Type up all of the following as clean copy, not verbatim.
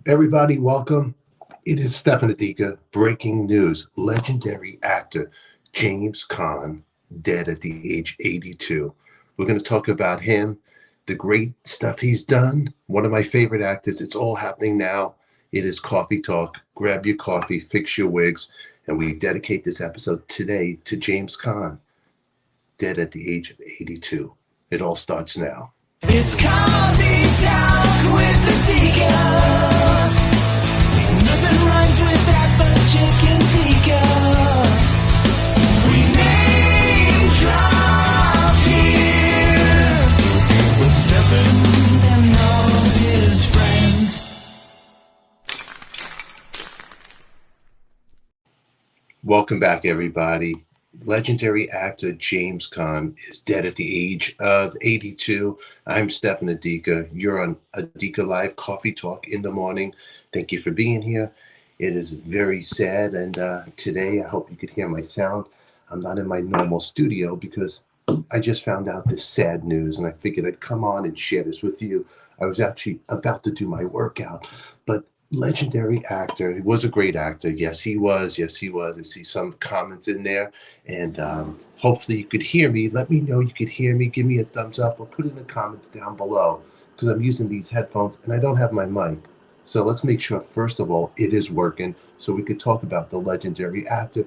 Everybody, welcome. It is Stefan ADIKA. Breaking news. Legendary actor James Caan, dead at the age 82. We're going to talk about him, the great stuff he's done. One of my favorite actors. It's all happening now. It is Coffee Talk. Grab your coffee, fix your wigs, and we dedicate this episode today to James Caan, dead at the age of 82. It all starts now. It's Coffee Talk with ADIKA. Nothing rhymes with that but chicken tikka. We name drop here with Stefan and all his friends. Welcome back, everybody. Legendary actor James Caan is dead at the age of 82. I'm Stefan ADIKA. You're on ADIKA Live Coffee Talk in the morning. Thank you for being here. It is very sad, and today I hope you could hear my sound. I'm not in my normal studio because I just found out this sad news, and I figured I'd come on and share this with you. I was actually about to do my workout, but legendary actor. He was a great actor. Yes, he was. Yes, he was. I see some comments in there, and hopefully you could hear me. Let me know you could hear me. Give me a thumbs up or put in the comments down below because I'm using these headphones and I don't have my mic. So let's make sure, first of all, it is working so we could talk about the legendary actor,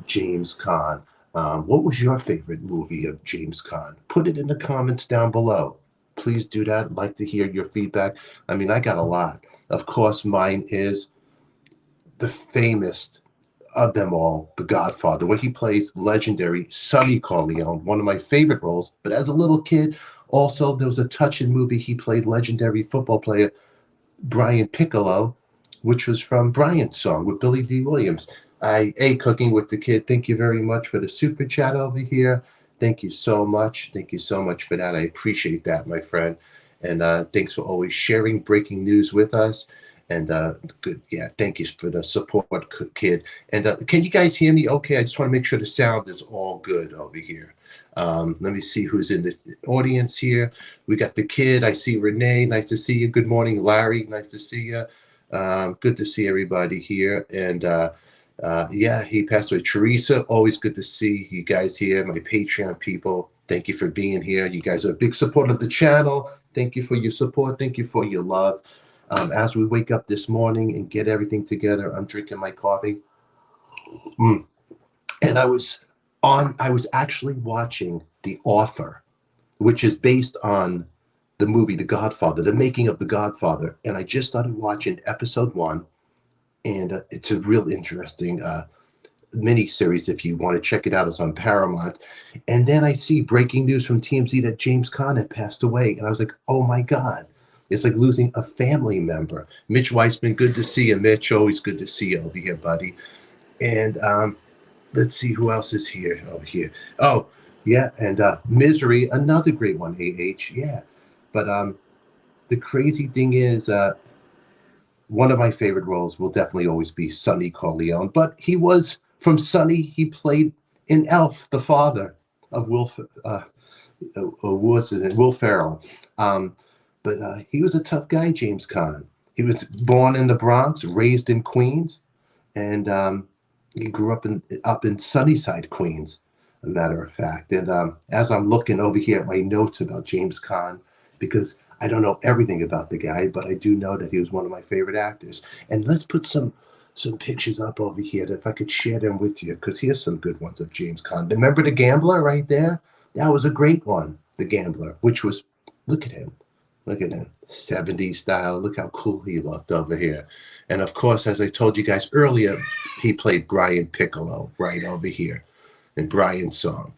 James Caan. What was your favorite movie of James Caan? Put it in the comments down below. Please do that. I'd like to hear your feedback. I mean, I got a lot. Of course, mine is the famous of them all, The Godfather, where he plays legendary Sonny Corleone, one of my favorite roles. But as a little kid, also, there was a touching movie he played legendary football player Brian Piccolo, which was from Brian's song with Billy D. Williams. I ate cooking with the kid. Thank you very much for the super chat over here. Thank you so much. Thank you so much for that. I appreciate that, my friend. And thanks for always sharing breaking news with us. And good, yeah, thank you for the support, kid. And can you guys hear me okay? I just want to make sure the sound is all good over here. Let me see who's in the audience here. We got the kid. I see Renee. Nice to see you. Good morning, Larry. Nice to see you. Good to see everybody here. And yeah, he passed away. Teresa, always good to see you guys here. My Patreon people, thank you for being here. You guys are a big support of the channel. Thank you for your support. Thank you for your love. As we wake up this morning and get everything together, I'm drinking my coffee. And I was actually watching The Author, which is based on the movie The Godfather, the making of The Godfather. And I just started watching episode 1. And it's a real interesting mini-series. If you want to check it out, it's on Paramount. And then I see breaking news from TMZ that James Caan had passed away. And I was like, oh my God. It's like losing a family member. Mitch Weissman, good to see you, Mitch. Always good to see you over here, buddy. And let's see who else is here over here. Oh, yeah, and Misery, another great one, AH, yeah. But the crazy thing is, one of my favorite roles will definitely always be Sonny Corleone. But he was, from Sonny, he played in Elf, the father of Will Ferrell. But he was a tough guy, James Caan. He was born in the Bronx, raised in Queens, and he grew up in Sunnyside, Queens, a matter of fact. And as I'm looking over here at my notes about James Caan, because I don't know everything about the guy, but I do know that he was one of my favorite actors. And let's put some pictures up over here, if I could share them with you, because here's some good ones of James Caan. Remember The Gambler right there? That was a great one, The Gambler, which was, look at him. Look at him, 70s style. Look how cool he looked over here. And of course, as I told you guys earlier, he played Brian Piccolo right over here in Brian's song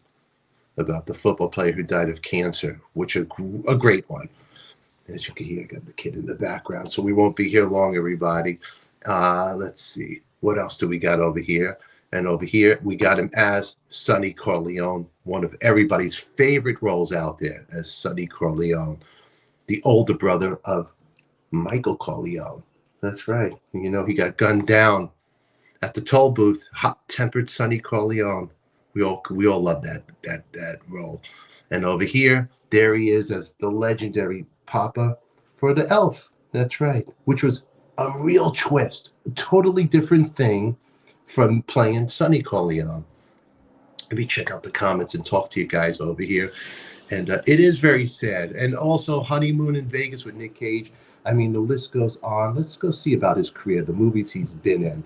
about the football player who died of cancer, which is a great one. As you can hear, I got the kid in the background, so we won't be here long, everybody. Let's see. What else do we got over here? And over here, we got him as Sonny Corleone, one of everybody's favorite roles out there as Sonny Corleone, the older brother of Michael Corleone. That's right. You know, he got gunned down at the toll booth, hot-tempered Sonny Corleone. We all love that role. And over here, there he is as the legendary Papa for the Elf. That's right. Which was a real twist, a totally different thing from playing Sonny Corleone. Let me check out the comments and talk to you guys over here. And it is very sad. And also, Honeymoon in Vegas with Nick Cage. I mean, the list goes on. Let's go see about his career, the movies he's been in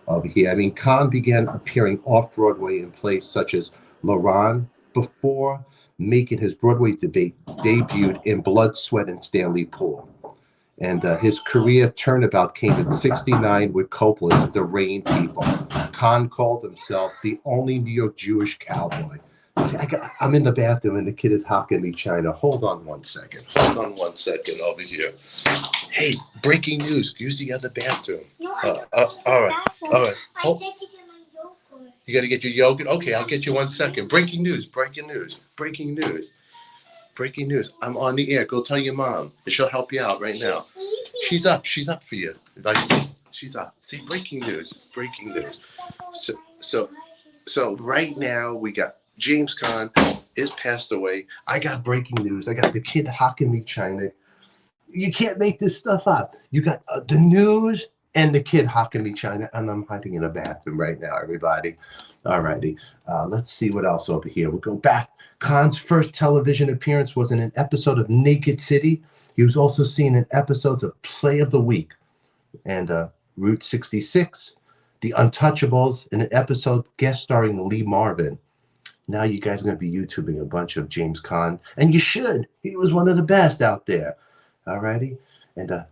over here. I mean, Caan began appearing off Broadway in plays such as Laurent before making his Broadway debut in Blood, Sweat, and Stanley Pool. And his career turnabout came in '69 with Coppola's The Rain People. Caan called himself the only New York Jewish cowboy. See, I'm in the bathroom and the kid is hocking me China. Hold on one second. Hold on one second over here. Hey, breaking news. Use the other bathroom. No, all right. All right. I said to get my yogurt. You got to get your yogurt? Okay, I'll get you 1 second. Breaking news. Breaking news. Breaking news. Breaking news. I'm on the air. Go tell your mom. And she'll help you out right now. She's up. She's up for you. Like, she's up. See, breaking news. Breaking news. So right now we got James Caan is passed away. I got breaking news. I got the kid hocking me China. You can't make this stuff up. You got the news and the kid hocking me China, and I'm hiding in a bathroom right now, everybody. All righty. Let's see what else over here. We'll go back. Caan's first television appearance was in an episode of Naked City. He was also seen in episodes of Play of the Week and Route 66, The Untouchables, in an episode guest starring Lee Marvin. Now you guys are going to be YouTubing a bunch of James Caan, and you should. He was one of the best out there. All righty. And I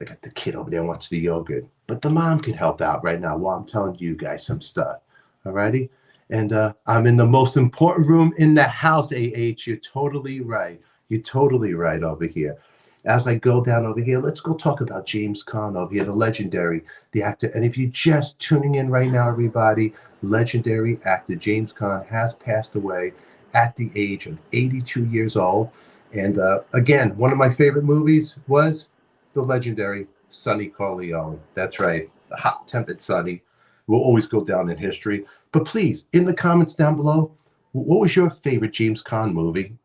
got the kid over there who wants the yogurt, but the mom can help out right now while I'm telling you guys some stuff. All righty. And I'm in the most important room in the house, AH. You're totally right. You're totally right over here. As I go down over here, let's go talk about James Caan over here, the legendary, the actor. And if you're just tuning in right now, everybody, legendary actor James Caan has passed away at the age of 82 years old. And again, one of my favorite movies was the legendary Sonny Corleone. That's right, the hot-tempered Sonny will always go down in history. But please, in the comments down below, what was your favorite James Caan movie?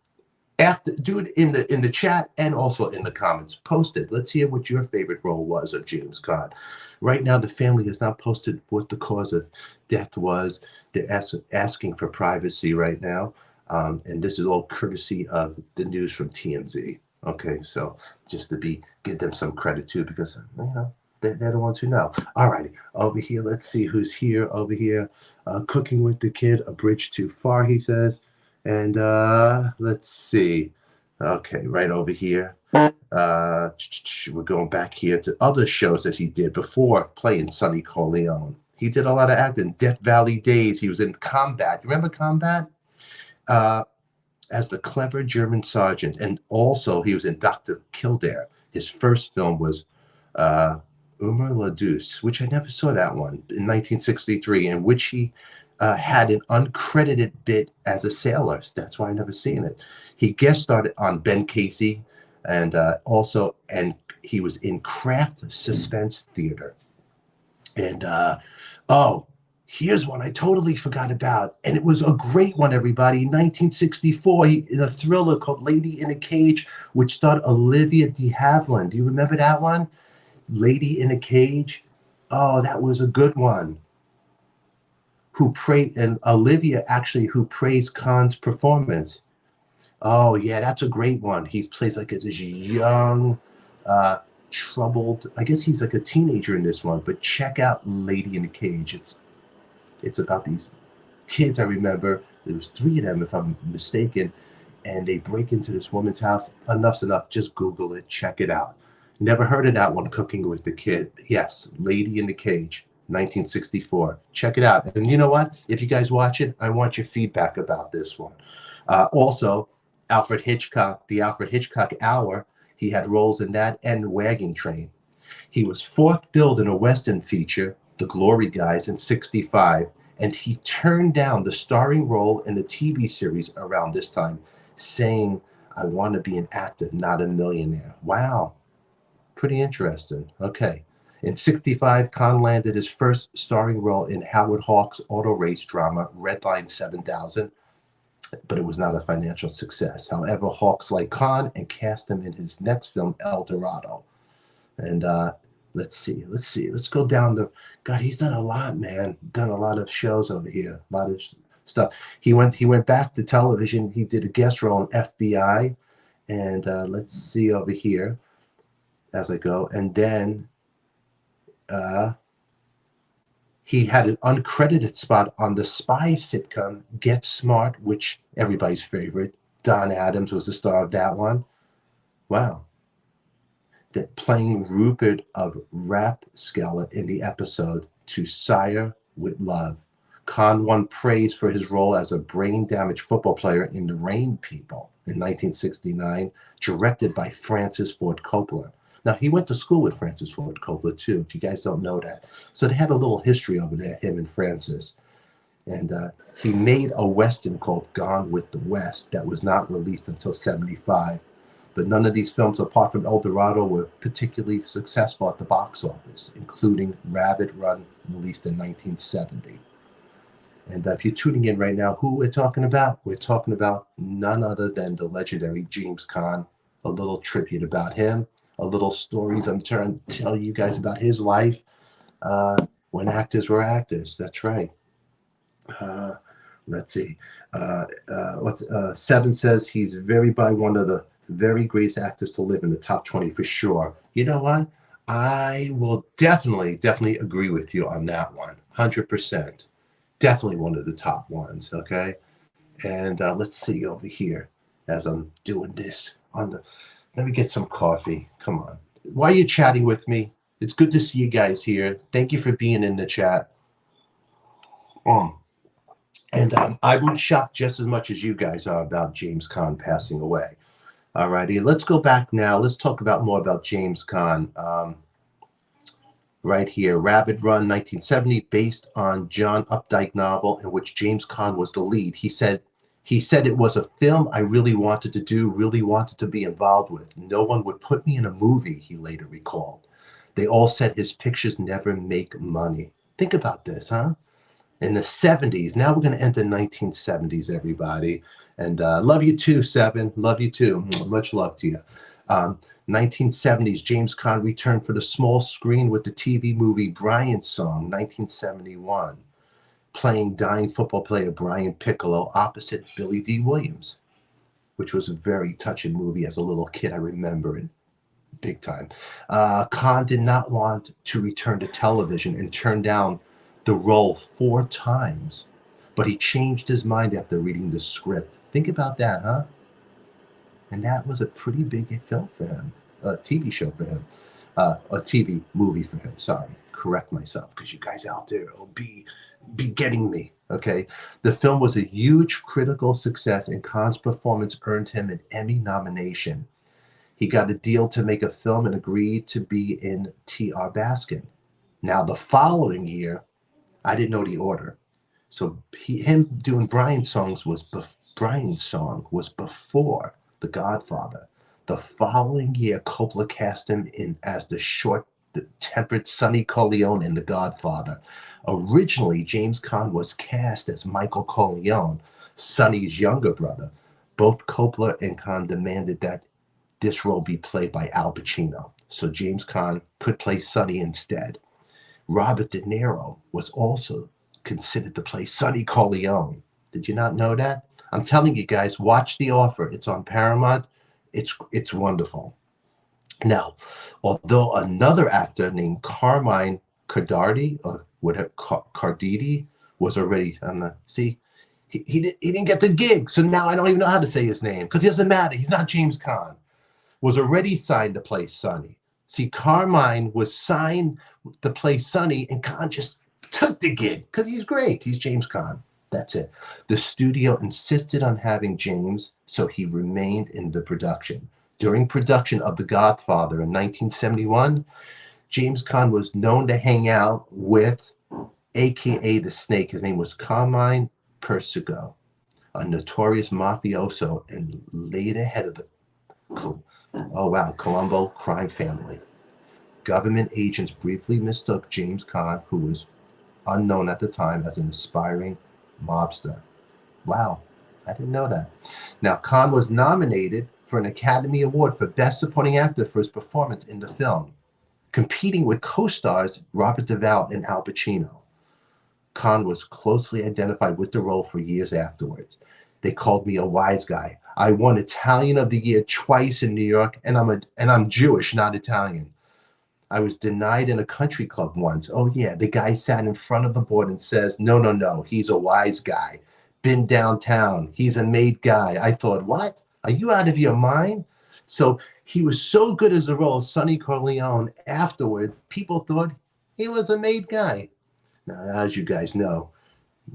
Do it in the chat and also in the comments. Post it. Let's hear what your favorite role was of James Caan. Right now, the family has not posted what the cause of death was. They're asking for privacy right now. And this is all courtesy of the news from TMZ. Okay, so just to give them some credit too, because they're the ones who know. All righty, over here, let's see who's here. Over here, cooking with the kid, a bridge too far, he says. And let's see. Okay, right over here. We're going back here to other shows that he did before playing Sonny Corleone. He did a lot of acting. Death Valley Days. He was in Combat. You remember Combat? As the clever German sergeant. And also he was in Dr. Kildare. His first film was Humor La Douce, which I never saw that one, in 1963, in which he had an uncredited bit as a sailor. That's why I never seen it. He guest starred on Ben Casey, and he was in Kraft Suspense Theater. And here's one I totally forgot about, and it was a great one, everybody. 1964, the thriller called Lady in a Cage, which starred Olivia de Havilland. Do you remember that one? Lady in a Cage. Oh, that was a good one. Olivia actually, who praised Caan's performance. Oh yeah, that's a great one. He plays like this young, troubled. I guess he's like a teenager in this one. But check out Lady in a Cage. It's about these kids. I remember there was 3 of them, if I'm mistaken, and they break into this woman's house. Enough's enough. Just Google it. Check it out. Never heard of that one, Cooking with the Kid. Yes, Lady in the Cage, 1964. Check it out. And you know what? If you guys watch it, I want your feedback about this one. Also, Alfred Hitchcock, the Alfred Hitchcock Hour, he had roles in that and Wagon Train. He was 4th billed in a Western feature, The Glory Guys, in '65, and he turned down the starring role in the TV series around this time, saying, "I want to be an actor, not a millionaire." Wow. Pretty interesting. Okay. In '65, Caan landed his first starring role in Howard Hawks' auto race drama, Redline 7000, but it was not a financial success. However, Hawks liked Caan and cast him in his next film, El Dorado. And Let's see. Let's go down the. God, he's done a lot, man. Done a lot of shows over here. A lot of stuff. He went back to television. He did a guest role in FBI, and let's see over here as I go. And then he had an uncredited spot on the spy sitcom Get Smart, which everybody's favorite. Don Adams was the star of that one. Wow. That playing Rupert of Rapscala in the episode To Sire with Love. Caan won praise for his role as a brain-damaged football player in The Rain People in 1969, directed by Francis Ford Coppola. Now, he went to school with Francis Ford Coppola, too, if you guys don't know that. So they had a little history over there, him and Francis. And he made a Western called Gone with the West that was not released until 75. But none of these films, apart from El Dorado, were particularly successful at the box office, including Rabbit Run, released in 1970. And if you're tuning in right now, who we're talking about? We're talking about none other than the legendary James Caan. A little tribute about him, a little stories I'm trying to tell you guys about his life when actors were actors. That's right. Let's see. Seven says he's one of the very greatest actors to live in the top 20 for sure. You know what? I will definitely agree with you on that one. 100%. Definitely one of the top ones. Okay. And let's see over here as I'm doing this let me get some coffee. Come on. Why are you chatting with me? It's good to see you guys here. Thank you for being in the chat. And I'm shocked just as much as you guys are about James Caan passing away. All righty, let's go back now. Let's talk more about James Caan. Right here, Rabbit Run, 1970, based on John Updike novel in which James Caan was the lead. He said it was a film I really wanted to do, really wanted to be involved with. No one would put me in a movie, he later recalled. They all said his pictures never make money. Think about this, huh? In the 70s. Now we're going to enter 1970s, everybody. And love you too, Seven. Love you too. Much love to you. 1970s, James Caan returned for the small screen with the TV movie Brian Song, 1971, playing dying football player Brian Piccolo opposite Billy D. Williams, which was a very touching movie as a little kid. I remember it big time. Caan did not want to return to television and turned down the role 4 times, but he changed his mind after reading the script. Think about that, huh? And that was a pretty big film for him, a TV show for him, a TV movie for him. Sorry, correct myself, because you guys out there will be getting me. Okay, the film was a huge critical success, and Caan's performance earned him an Emmy nomination. He got a deal to make a film and agreed to be in T.R. Baskin. Now, the following year, I didn't know the order. So him doing Brian's Song was before The Godfather. The following year, Coppola cast him in as the short-tempered Sonny Corleone in The Godfather. Originally, James Caan was cast as Michael Corleone, Sonny's younger brother. Both Coppola and Caan demanded that this role be played by Al Pacino, so James Caan could play Sonny instead. Robert De Niro was also considered to play Sonny Corleone. Did you not know that? I'm telling you guys, watch The Offer. It's on Paramount. It's wonderful. Now, although another actor named Carmine Cardidi, or whatever, Cardidi, was already on the, see, he didn't get the gig. So now I don't even know how to say his name, because it doesn't matter. He's not James Caan. Was already signed to play Sonny. See, Carmine was signed to play Sonny, and Caan just took the gig because he's great. He's James Caan. That's it. The studio insisted on having James, so he remained in the production. During production of The Godfather in 1971, James Caan was known to hang out with, a.k.a. the Snake. His name was Carmine Persico, a notorious mafioso and later head of the Colombo crime family. Government agents briefly mistook James Caan, who was unknown at the time, as an aspiring mobster. Wow, I didn't know that. Now, Caan was nominated for an Academy Award for Best Supporting Actor for his performance in the film. competing with co-stars Robert Duvall and Al Pacino. Caan was closely identified with the role for years afterwards. They called me a wise guy. I won Italian of the Year twice in New York, and I'm Jewish, not Italian. I was denied in a country club once. Oh yeah, the guy sat in front of the board and says, "No, no, no, he's a wise guy. Been downtown. He's a made guy." I thought, what? Are you out of your mind? So he was so good as the role of Sonny Corleone. Afterwards, people thought he was a made guy. Now, as you guys know,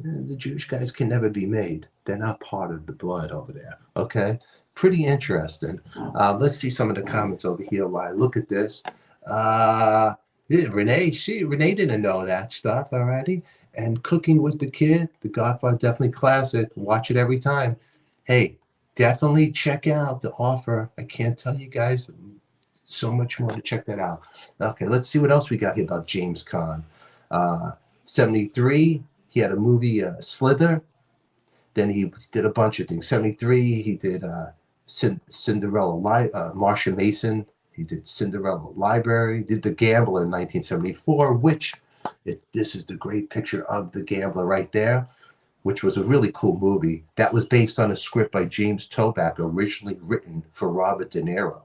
the Jewish guys can never be made. They're not part of the blood over there. Okay, pretty interesting. Let's see some of the comments over here while I look at this. Yeah, Renee didn't know that stuff already. And Cooking with the Kid, The Godfather, definitely classic. Watch it every time. Hey, definitely check out The Offer. I can't tell you guys so much more to check that out. Okay, let's see what else we got here about James Caan. 73, he had a movie, Slither. Then he did a bunch of things. 73, he did Cinderella, Marcia Mason. He did Cinderella Library, did The Gambler in 1974, which, this is the great picture of The Gambler right there, which was a really cool movie. That was based on a script by James Toback, originally written for Robert De Niro.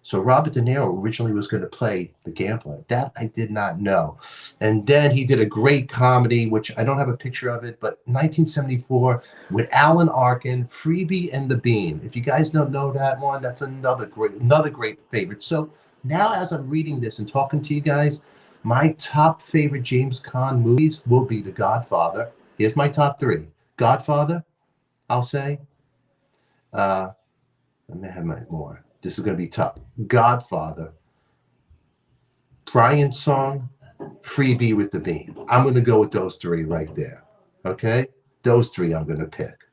So Robert De Niro originally was going to play The Gambler. That I did not know. And then he did a great comedy, which I don't have a picture of it, but 1974 with Alan Arkin, Freebie and the Bean. If you guys don't know that one, that's another great favorite. So now as I'm reading this and talking to you guys, my top favorite James Caan movies will be The Godfather. Here's my top 3. Godfather, I'll say. Let me have my more. This is going to be tough. Godfather, Brian Song, Freebie with the Bean. I'm going to go with those 3 right there. Okay? Those 3 I'm going to pick.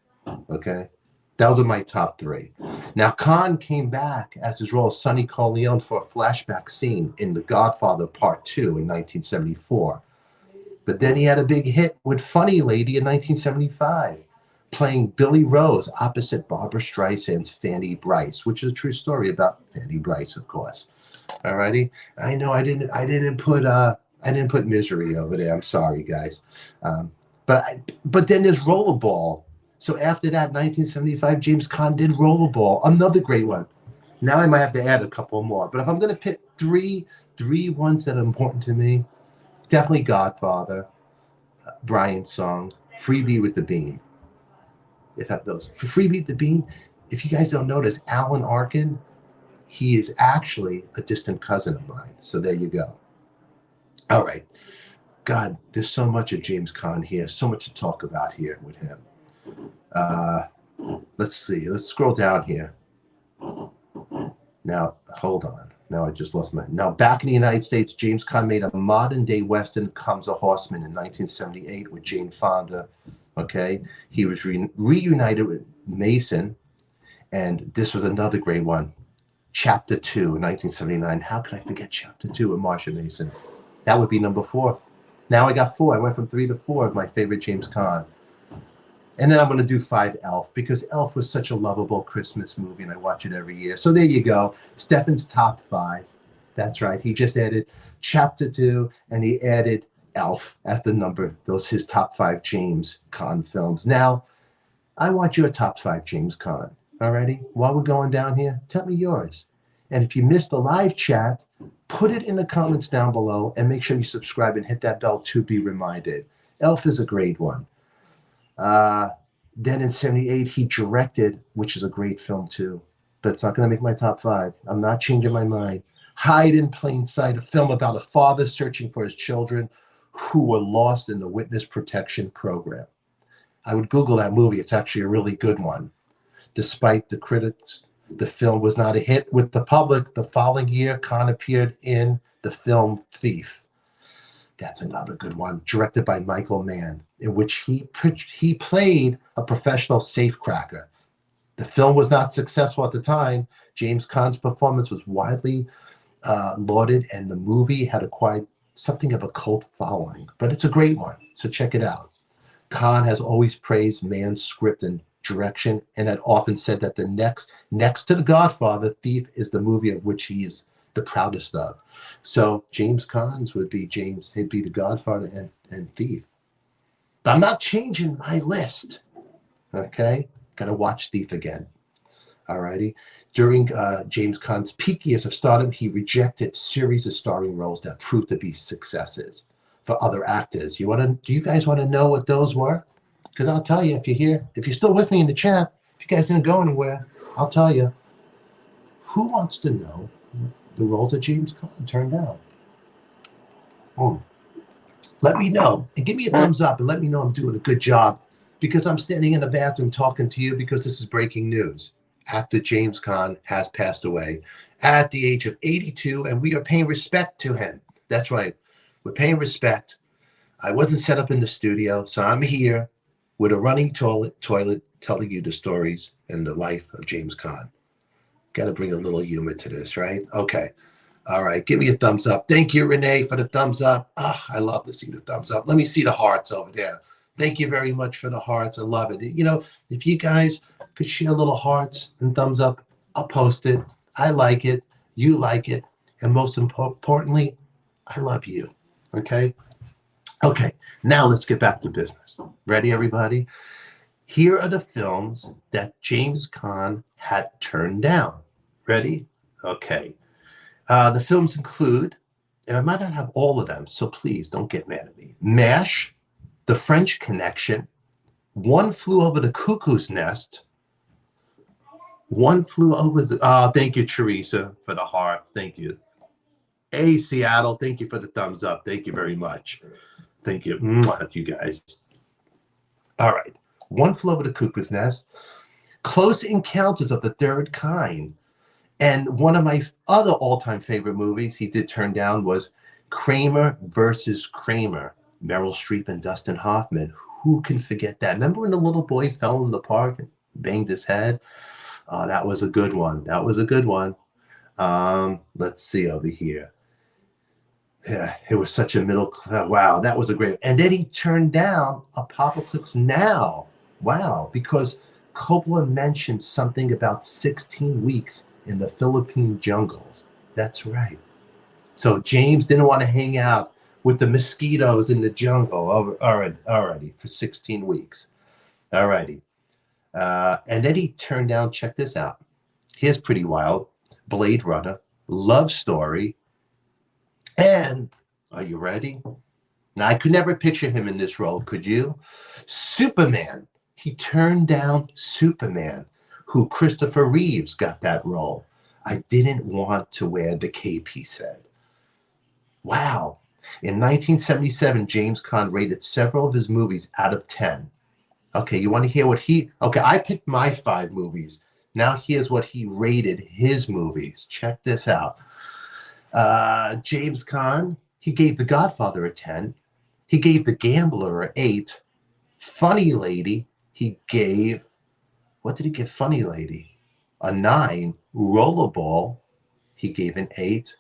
Okay? Those are my top 3. Now, Caan came back as his role as Sonny Corleone for a flashback scene in The Godfather Part 2 in 1974. But then he had a big hit with Funny Lady in 1975. Playing Billy Rose opposite Barbra Streisand's Fanny Brice, which is a true story about Fanny Brice, of course. Alrighty, I know I didn't put Misery over there. I'm sorry, guys. But then there's Rollerball. So after that, 1975, James Caan did Rollerball, another great one. Now I might have to add a couple more. But if I'm going to pick three ones that are important to me, definitely Godfather, Brian Song, Freebie with the Bean. If I have those. For Freebie the Bean, if you guys don't notice, Alan Arkin, he is actually a distant cousin of mine. So there you go. All right. God, there's so much of James Caan here, so much to talk about here with him. Let's see. Let's scroll down here. Now, hold on. Now I just lost my... Now, back in the United States, James Caan made a modern-day Western, Comes a Horseman, in 1978 with Jane Fonda. Okay, he was reunited with Mason, and this was another great one. Chapter 2 in 1979. How could I forget Chapter 2 with Marcia Mason? That would be number 4. Now I got 4. I went from 3 to 4 of my favorite James Caan. And then I'm going to do 5 Elf, because Elf was such a lovable Christmas movie, and I watch it every year. So there you go. Stefan's top 5. That's right. He just added Chapter 2, and he added Elf as the number. Those his top 5 James Caan films. Now, I want your top 5 James Caan. Alrighty? While we're going down here, tell me yours. And if you missed the live chat, put it in the comments down below, and make sure you subscribe and hit that bell to be reminded. Elf is a great one. Then in 78, he directed, which is a great film too, but it's not going to make my top 5. I'm not changing my mind. Hide in Plain Sight, a film about a father searching for his children who were lost in the witness protection program. I would Google that movie. It's actually a really good one. Despite the critics, the film was not a hit with the public. The following year, Caan appeared in the film Thief. That's another good one, directed by Michael Mann, in which he played a professional safecracker. The film was not successful at the time. James Caan's performance was widely lauded, and the movie had acquired something of a cult following. But it's a great one, so check it out. Caan has always praised Mann's script and direction, and had often said that the next to The Godfather, Thief is the movie of which he is the proudest of. So James Caan's would be James, he'd be the Godfather and Thief. But I'm not changing my list. Okay? Gotta watch Thief again. Alrighty. During James Caan's peak years of stardom, he rejected series of starring roles that proved to be successes for other actors. Do you guys want to know what those were? Because I'll tell you, if you're still with me in the chat, if you guys didn't go anywhere, I'll tell you. Who wants to know the roles that James Caan turned down? Let me know and give me a thumbs up and let me know I'm doing a good job, because I'm standing in the bathroom talking to you because this is breaking news. Actor James Caan has passed away at the age of 82, and we are paying respect to him. That's right. We're paying respect. I wasn't set up in the studio, so I'm here with a running toilet telling you the stories and the life of James Caan. Got to bring a little humor to this, right? Okay. All right. Give me a thumbs up. Thank you, Renee, for the thumbs up. I love to see the thumbs up. Let me see the hearts over there. Thank you very much for the hearts. I love it. You know, if you guys could share little hearts and thumbs up, I'll post it. I like it. You like it. And most importantly, I love you. Okay? Okay. Now let's get back to business. Ready, everybody? Here are the films that James Caan had turned down. Ready? Okay. The films include, and I might not have all of them, so please don't get mad at me. MASH, The French Connection, One Flew Over the Cuckoo's Nest, One Flew Over the... thank you, Teresa, for the heart. Thank you. Hey, Seattle, thank you for the thumbs up. Thank you very much. Thank you. Mwah, you guys. All right. One Flew Over the Cuckoo's Nest, Close Encounters of the Third Kind, and one of my other all-time favorite movies he did turn down was Kramer versus Kramer. Meryl Streep and Dustin Hoffman. Who can forget that? Remember when the little boy fell in the park and banged his head? Oh, that was a good one. That was a good one. Let's see over here. Yeah, it was such a middle class. Wow, that was a great. And then he turned down Apocalypse Now. Wow, because Coppola mentioned something about 16 weeks in the Philippine jungles. That's right. So James didn't want to hang out with the mosquitoes in the jungle already for 16 weeks. Alrighty. And then he turned down, check this out. Here's pretty wild. Blade Runner, Love Story, and are you ready? Now, I could never picture him in this role, could you? Superman. He turned down Superman, who Christopher Reeves got that role. I didn't want to wear the cape, he said. Wow. In 1977, James Caan rated several of his movies out of 10. Okay, you want to hear what he... Okay, I picked my 5 movies. Now here's what he rated his movies. Check this out. James Caan, he gave The Godfather a 10. He gave The Gambler an 8. Funny Lady, he gave... What did he give Funny Lady? A 9. Rollerball, he gave an 8.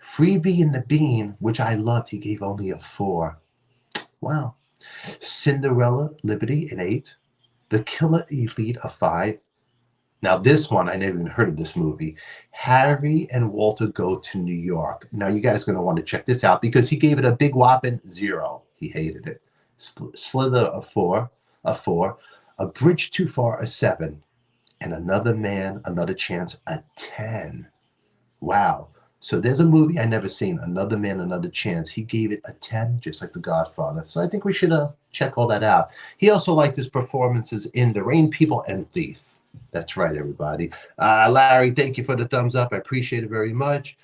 Freebie and the Bean, which I loved, he gave only a 4. Wow. Cinderella, Liberty, an 8. The Killer Elite, a 5. Now this one, I never even heard of this movie. Harry and Walter Go to New York. Now you guys are going to want to check this out because he gave it a big whopping 0. He hated it. Slither, a 4. A Bridge Too Far, a 7. And Another Man, Another Chance, a 10. Wow. So there's a movie I never seen, Another Man, Another Chance. He gave it a 10, just like The Godfather. So I think we should check all that out. He also liked his performances in The Rain People and Thief. That's right, everybody. Larry, thank you for the thumbs up. I appreciate it very much.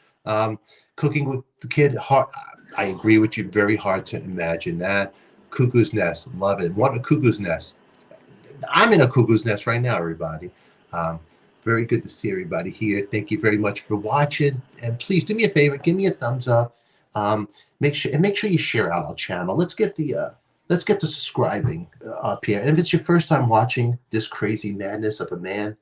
Cooking with the Kid, hard. I agree with you. Very hard to imagine that. Cuckoo's Nest, love it. What a Cuckoo's Nest. I'm in a Cuckoo's Nest right now, everybody. Very good to see everybody here. Thank you very much for watching. And please do me a favor, give me a thumbs up. Make sure you share out our channel. Let's get the subscribing up here. And if it's your first time watching this crazy madness of a man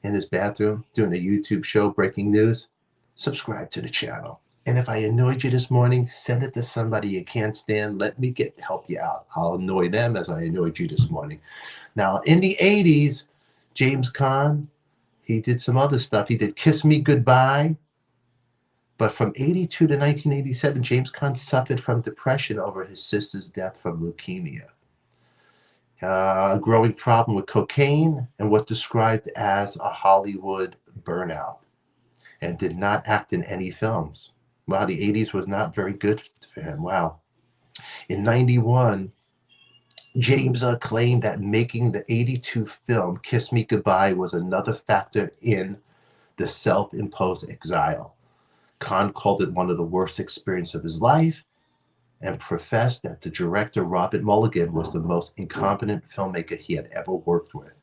in his bathroom doing a YouTube show, breaking news, subscribe to the channel. And if I annoyed you this morning, send it to somebody you can't stand. Let me help you out. I'll annoy them as I annoyed you this morning. Now, in the 80s, James Caan, he did some other stuff. He did Kiss Me Goodbye. But from 82 to 1987, James Caan suffered from depression over his sister's death from leukemia. A growing problem with cocaine and what described as a Hollywood burnout, and did not act in any films. Wow, the 80s was not very good for him. Wow. In 91, James claimed that making the 82 film Kiss Me Goodbye was another factor in the self-imposed exile. Caan called it one of the worst experiences of his life and professed that the director Robert Mulligan was the most incompetent filmmaker he had ever worked with.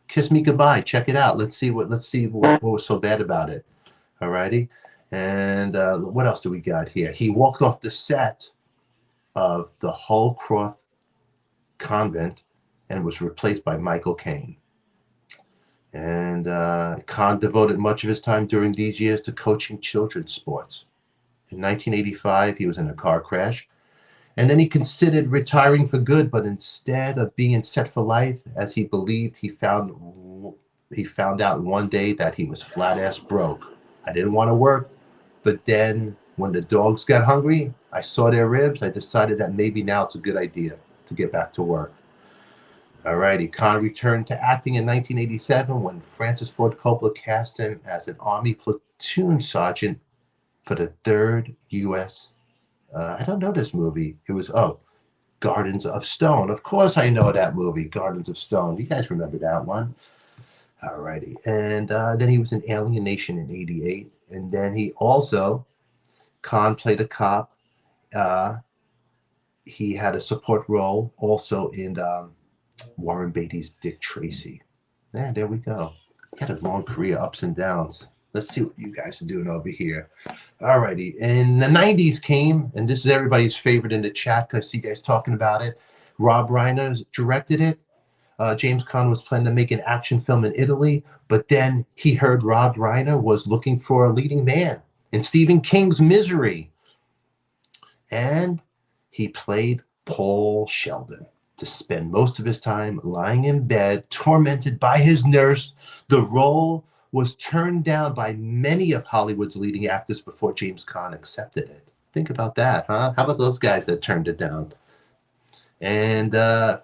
Kiss Me Goodbye, check it out. Let's see what was so bad about it. Alrighty. And what else do we got here? He walked off the set of the Holcroft Convent and was replaced by Michael Caine. And Caan devoted much of his time during these years to coaching children's sports. In 1985, he was in a car crash, and then he considered retiring for good, but instead of being set for life, as he believed, he found out one day that he was flat-ass broke. I didn't want to work, but then when the dogs got hungry, I saw their ribs. I decided that maybe now it's a good idea to get back to work. Alrighty, Caan returned to acting in 1987 when Francis Ford Coppola cast him as an Army platoon sergeant for the 3rd U.S. I don't know this movie. It was, Gardens of Stone. Of course I know that movie, Gardens of Stone. You guys remember that one? Alrighty. And then he was in Alien Nation in 88. And then he also, Caan played a cop. He had a support role also in Warren Beatty's Dick Tracy. Yeah, there we go. He had a long career, ups and downs. Let's see what you guys are doing over here. Alrighty. And the 90s came, and this is everybody's favorite in the chat because I see you guys talking about it. Rob Reiner directed it. James Caan was planning to make an action film in Italy, but then he heard Rob Reiner was looking for a leading man in Stephen King's Misery. And he played Paul Sheldon to spend most of his time lying in bed, tormented by his nurse. The role was turned down by many of Hollywood's leading actors before James Caan accepted it. Think about that, huh? How about those guys that turned it down? And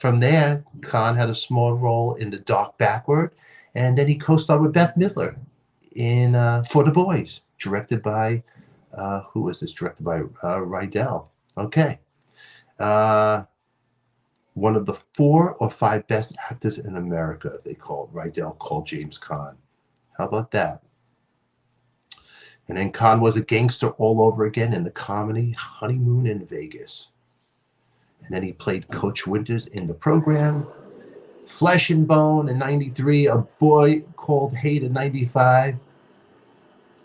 from there, Caan had a small role in The Dark Backward, and then he co-starred with Bette Midler in For the Boys, directed by, who was this? Directed by Rydell. Okay. One of the 4 or 5 best actors in America, Rydell called James Caan. How about that? And then Caan was a gangster all over again in the comedy Honeymoon in Vegas. And then he played Coach Winters in The Program, Flesh and Bone in 93, A Boy Called Hate in 95.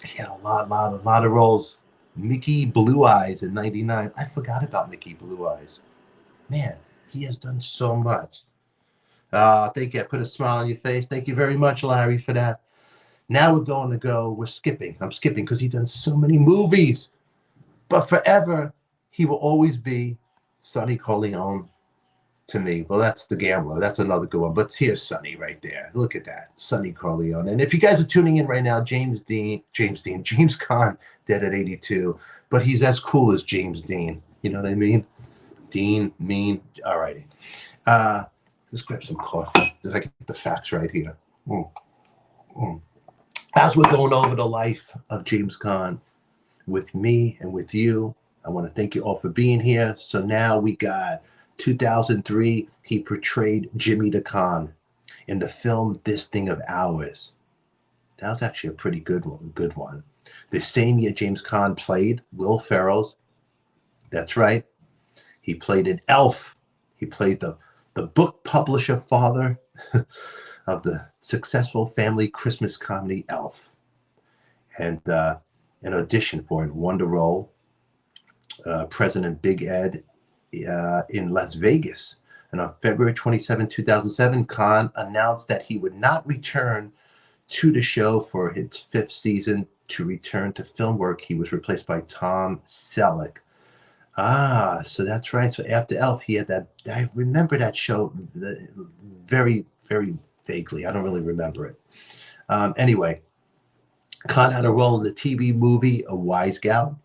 He had a lot of roles. Mickey Blue Eyes in 99. I forgot about Mickey Blue Eyes. Man, he has done so much. Thank you. I put a smile on your face. Thank you very much, Larry, for that. Now we're skipping. I'm skipping because he's done so many movies. But forever, he will always be Sonny Corleone to me. Well, that's The Gambler. That's another good one. But here's Sonny right there. Look at that. Sonny Corleone. And if you guys are tuning in right now, James Caan, dead at 82. But he's as cool as James Dean. You know what I mean? Dean, mean. All righty. Let's grab some coffee. So I get the facts right here. As we're going over the life of James Caan with me and with you, I want to thank you all for being here. So now we got 2003, he portrayed Jimmy DeCon in the film This Thing of Ours. That was actually a pretty good one. The same year, James Caan played Will Ferrell's. That's right. He played an elf. He played the book publisher father of the successful family Christmas comedy Elf. And an audition for it won the role. President Big Ed in Las Vegas. And on February 27, 2007, Caan announced that he would not return to the show for its 5th season. To return to film work, he was replaced by Tom Selleck. So that's right. So after Elf, he had that. I remember that show very, very vaguely. I don't really remember it. Anyway, Caan had a role in the TV movie A Wise Gal.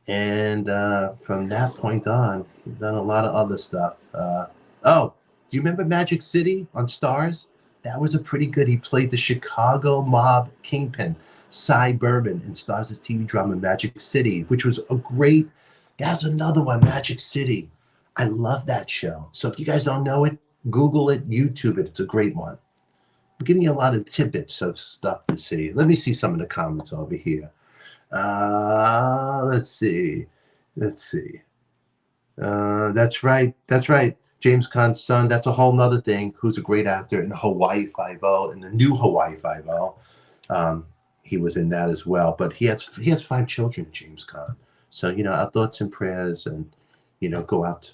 And from that point on, he's done a lot of other stuff. Oh, do you remember Magic City on Stars? That was a pretty good. He played the Chicago mob kingpin, Cy Bourbon, in Stars' TV drama Magic City, which was a great. That's another one, Magic City. I love that show. So if you guys don't know it, Google it, YouTube it. It's a great one. I'm giving you a lot of tidbits of stuff to see. Let me see some of the comments over here. Let's see. That's right. James Caan's son. That's a whole nother thing. Who's a great actor in Hawaii Five-0, in the new Hawaii Five-0. He was in that as well. But he has 5 children, James Caan. So our thoughts and prayers, and go out.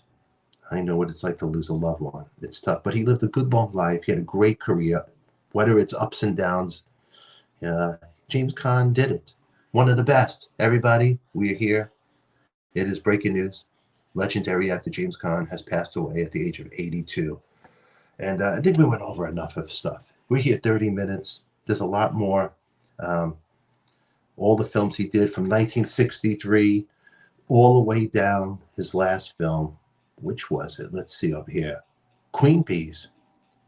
I know what it's like to lose a loved one. It's tough, but he lived a good long life. He had a great career, whether it's ups and downs. James Caan did it. One of the best. Everybody, we're here. It is breaking news. Legendary actor James Caan has passed away at the age of 82. And I think we went over enough of stuff. We're here 30 minutes. There's a lot more. All the films he did from 1963 all the way down his last film. Which was it? Let's see over here. Queen Peas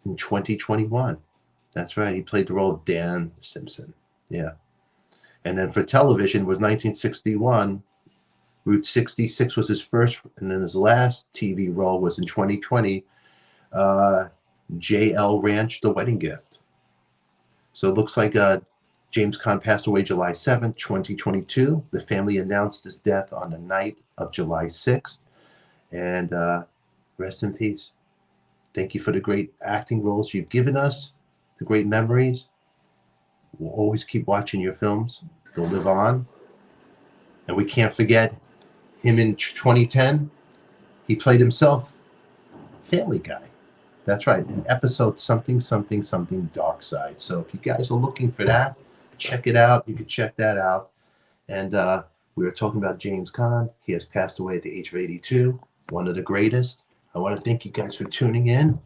in 2021. That's right. He played the role of Dan Simpson. Yeah. And then for television was 1961. Route 66 was his first, and then his last TV role was in 2020, JL Ranch, The Wedding Gift. So it looks like James Caan passed away July 7th, 2022. The family announced his death on the night of July 6th. And rest in peace. Thank you for the great acting roles you've given us, the great memories. We'll always keep watching your films. They'll live on. And we can't forget him in 2010. He played himself, Family Guy. That's right, in episode something Dark Side. So if you guys are looking for that, check it out. You can check that out. And we were talking about James Caan. He has passed away at the age of 82. One of the greatest. I want to thank you guys for tuning in.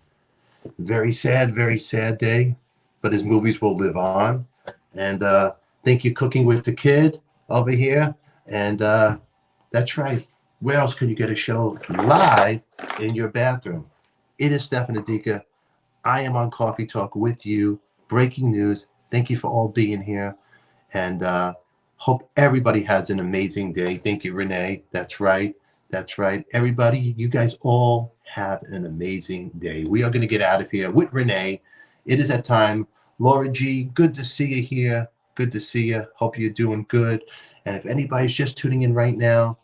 Very sad day. But his movies will live on. And thank you, Cooking with the Kid over here. And that's right. Where else could you get a show live in your bathroom? It is Stefan ADIKA. I am on Coffee Talk with you. Breaking news. Thank you for all being here. And hope everybody has an amazing day. Thank you, Renee. That's right. Everybody, you guys all have an amazing day. We are going to get out of here with Renee. It is that time. Laura G, good to see you here. Good to see you. Hope you're doing good. And if anybody's just tuning in right now,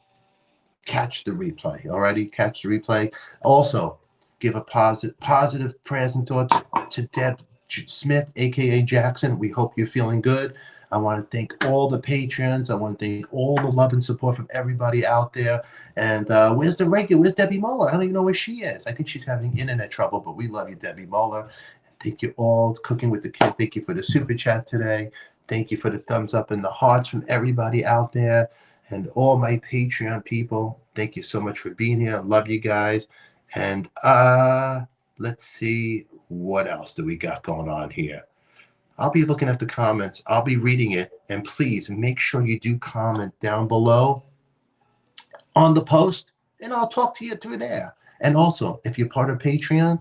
catch the replay. Alrighty, catch the replay. Also, give a positive prayers and thoughts to Deb Smith, aka Jackson. We hope you're feeling good. I want to thank all the patrons. I want to thank all the love and support from everybody out there. And where's Debbie Moeller? I don't even know where she is. I think she's having internet trouble, but we love you, Debbie Moeller. And thank you all. Cooking with the Kid. Thank you for the super chat today. Thank you for the thumbs up and the hearts from everybody out there. And all my Patreon people, thank you so much for being here. I love you guys. And let's see, what else do we got going on here? I'll be looking at the comments. I'll be reading it. And please make sure you do comment down below on the post, and I'll talk to you through there. And also, if you're part of Patreon,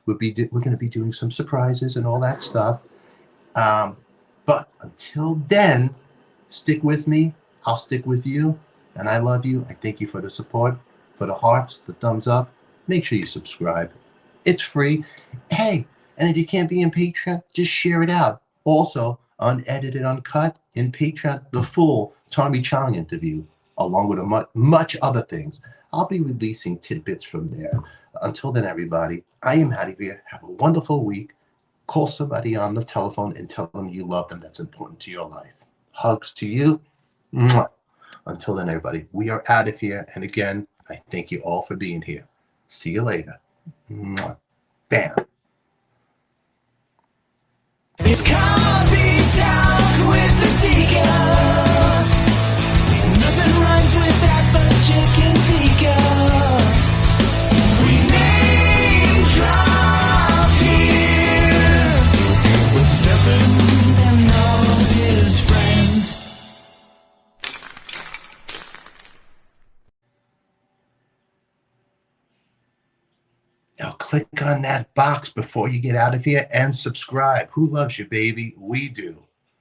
we're going to be doing some surprises and all that stuff. But until then, stick with me. I'll stick with you. And I love you. I thank you for the support, for the hearts, the thumbs up. Make sure you subscribe. It's free. Hey, and if you can't be in Patreon, just share it out. Also, unedited, uncut, in Patreon, the full Tommy Chong interview, along with much other things. I'll be releasing tidbits from there. Until then, everybody, I am out of here. Have a wonderful week. Call somebody on the telephone and tell them you love them. That's important to your life. Hugs to you. Mwah. Until then, everybody, we are out of here. And again, I thank you all for being here. See you later. Mwah. Bam. It's Coffee Talk with the Tika. Nothing rhymes with that but chicken tikka. We name drop here with Stefan and all his friends. Now click on that box before you get out of here and subscribe. Who loves you, baby? We do.